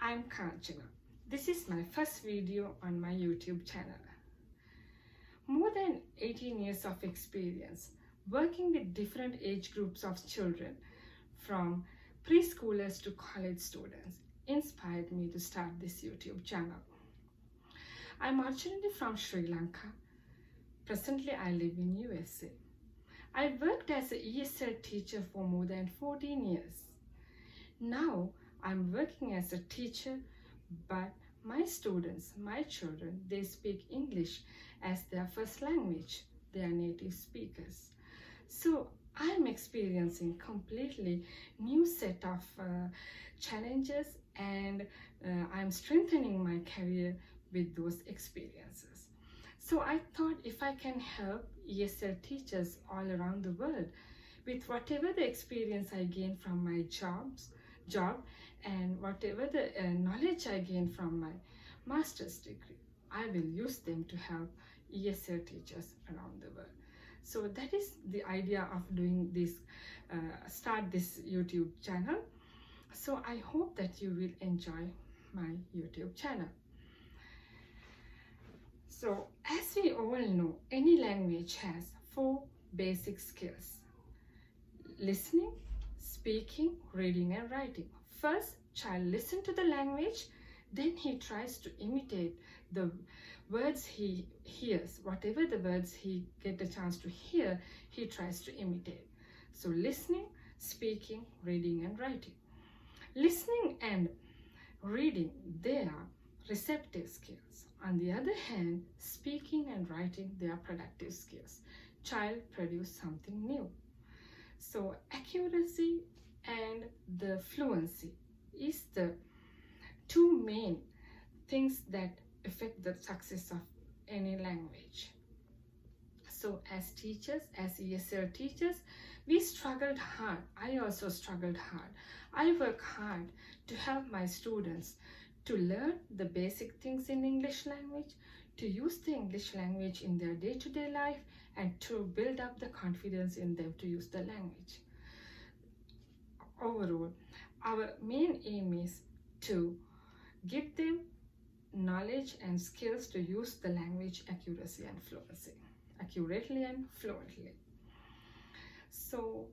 I'm Kanchana. This is my first video on my YouTube channel. More than 18 years of experience working with different age groups of children from preschoolers to college students inspired me to start this YouTube channel. I'm originally from Sri Lanka. Presently, I live in USA. I worked as an ESL teacher for more than 14 years. Now, I'm working as a teacher, but my students, my children, they speak English as their first language. They are native speakers. So I'm experiencing completely new set of challenges, and I'm strengthening my career with those experiences. So I thought if I can help ESL teachers all around the world with whatever the experience I gain from my job and whatever the knowledge I gain from my master's degree, I will use them to help ESL teachers around the world. So that is the idea of doing this, start this YouTube channel. So I hope that you will enjoy my YouTube channel. So as we all know, any language has 4 basic skills: listening, speaking, reading and writing. First, child listens to the language, then he tries to imitate the words he hears. Whatever the words he get a chance to hear, he tries to imitate. So listening, speaking, reading and writing. Listening and reading, they are receptive skills. On the other hand, speaking and writing, they are productive skills. Child produce something new. So accuracy and the fluency is the 2 main things that affect the success of any language. So as teachers, as ESL teachers, we struggled hard. I also struggled hard. I work hard to help my students to learn the basic things in English language, to use the English language in their day-to-day life, and to build up the confidence in them to use the language. Overall, our main aim is to give them knowledge and skills to use the language accurately and fluently. So,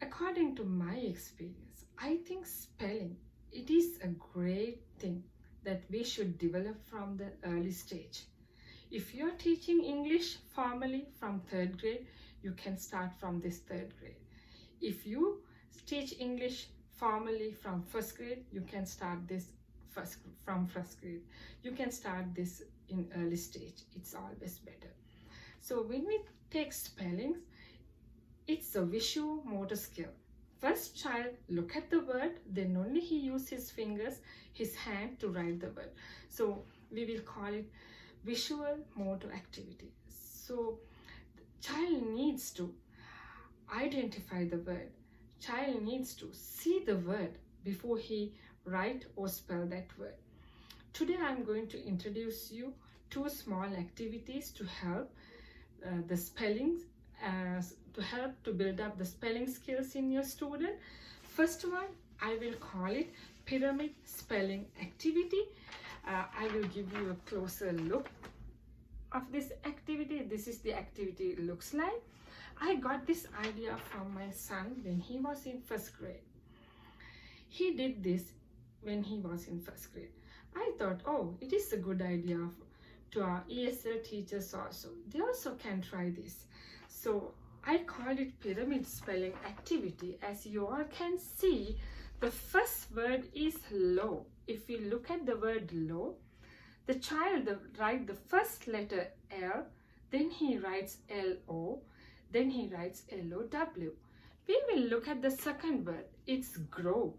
according to my experience, I think spelling, it is a great thing that we should develop from the early stage. If you are teaching English formally from 3rd grade, you can start from this 3rd grade. If you teach English formally from 1st grade, you can start this from 1st grade. You can start this in early stage. It's always better. So when we take spellings, it's a visual motor skill. First child look at the word, then only he use his fingers, his hand to write the word. So we will call it visual motor activity. So child needs to identify the word. Child needs to see the word before he write or spell that word. Today I'm going to introduce you 2 small activities to help the spellings, to help to build up the spelling skills in your student. First one, I will call it pyramid spelling activity. I will give you a closer look of this activity. This is the activity it looks like. I got this idea from my son when he was in 1st grade. He did this when he was in 1st grade. I thought, oh, it is a good idea to our ESL teachers also. They also can try this. So I called it pyramid spelling activity. As you all can see, the first word is low. If we look at the word low, the child writes the first letter L, then he writes L-O, then he writes L-O-W. We will look at the second word, it's grow.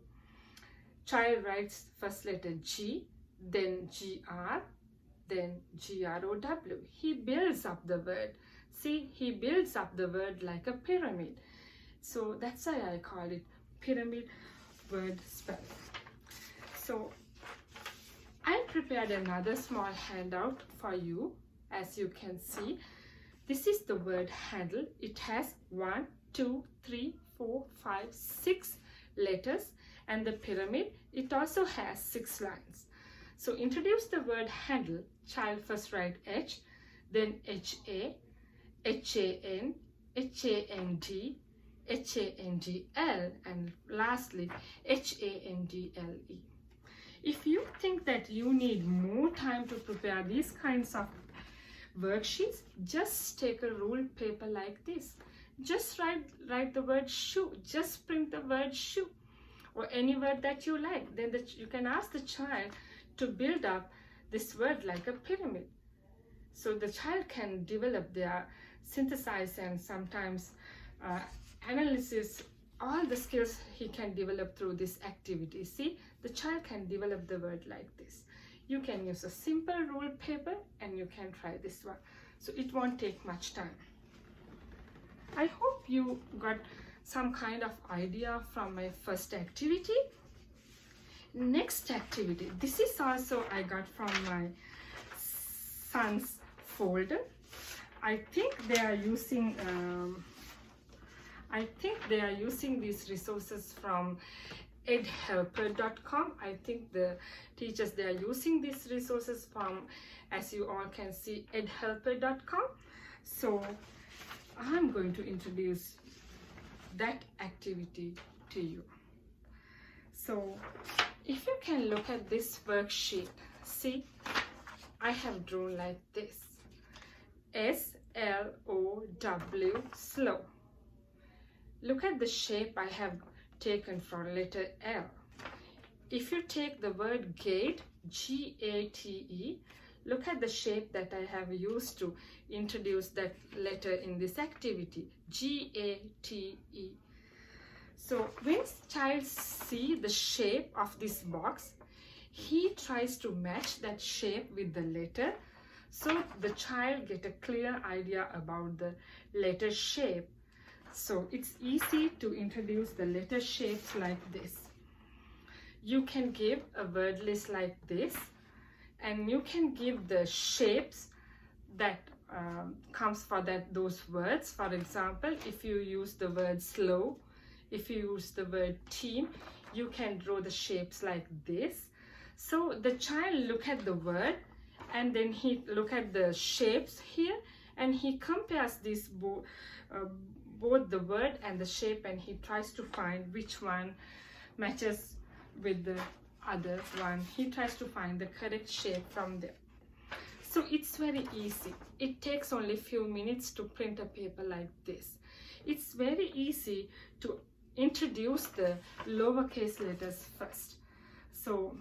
Child writes first letter G, then G-R, then G-R-O-W. He builds up the word. See, he builds up the word like a pyramid. So that's why I call it pyramid word spelling. So I prepared another small handout for you. As you can see, this is the word handle. It has 1, 2, 3, 4, 5, 6 letters, and the pyramid, it also has 6 lines. So introduce the word handle. Child first write H, then HA, HAN, HAND, HANDL, and lastly HANDLE. If you think that you need more time to prepare these kinds of worksheets, just take a ruled paper like this. Just write the word shoe. Just print the word shoe or any word that you like. Then you can ask the child to build up this word like a pyramid. So the child can develop their synthesis and sometimes analysis, all the skills he can develop through this activity. See, the child can develop the word like this. You can use a simple ruled paper and you can try this one. So it won't take much time. I hope you got some kind of idea from my first activity. Next activity, this is also I got from my son's folder. I think they are using these resources from edhelper.com. I think the teachers, they are using these resources from, as you all can see, edhelper.com. So I'm going to introduce that activity to you. So if you can look at this worksheet, see, I have drawn like this. S-L-O-W, slow. Look at the shape I have taken from letter L. If you take the word gate, G-A-T-E, look at the shape that I have used to introduce that letter in this activity, G-A-T-E. So when child see the shape of this box, he tries to match that shape with the letter, so the child get a clear idea about the letter shape. So it's easy to introduce the letter shapes like this. You can give a word list like this, and you can give the shapes that comes for those words. For example, if you use the word slow, if you use the word team, you can draw the shapes like this. So the child look at the word and then he look at the shapes here, and he compares these both the word and the shape, and he tries to find which one matches with the other one. He tries to find the correct shape from there. So it's very easy. It takes only a few minutes to print a paper like this. It's very easy to introduce the lowercase letters first. So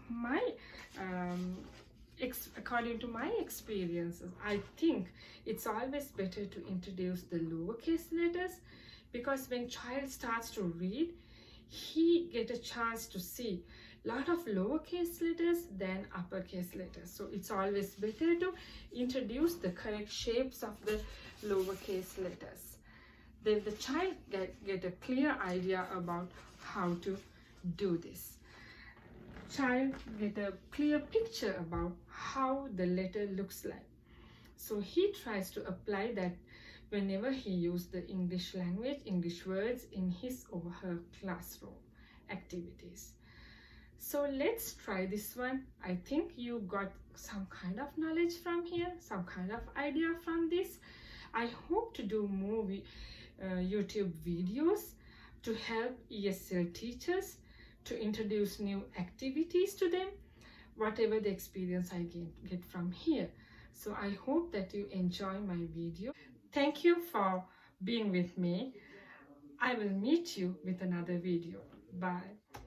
according to my experiences, I think it's always better to introduce the lowercase letters, because when child starts to read, he get a chance to see a lot of lowercase letters than uppercase letters. So it's always better to introduce the correct shapes of the lowercase letters. Then the child get a clear idea about how to do this. Child get a clear picture about how the letter looks like. So he tries to apply that whenever he uses the English language, English words in his or her classroom activities. So let's try this one. I think you got some kind of knowledge from here, some kind of idea from this. I hope to do more YouTube videos to help ESL teachers to introduce new activities to them, whatever the experience I get from here. So I hope that you enjoy my video. Thank you for being with me. I will meet you with another video. Bye.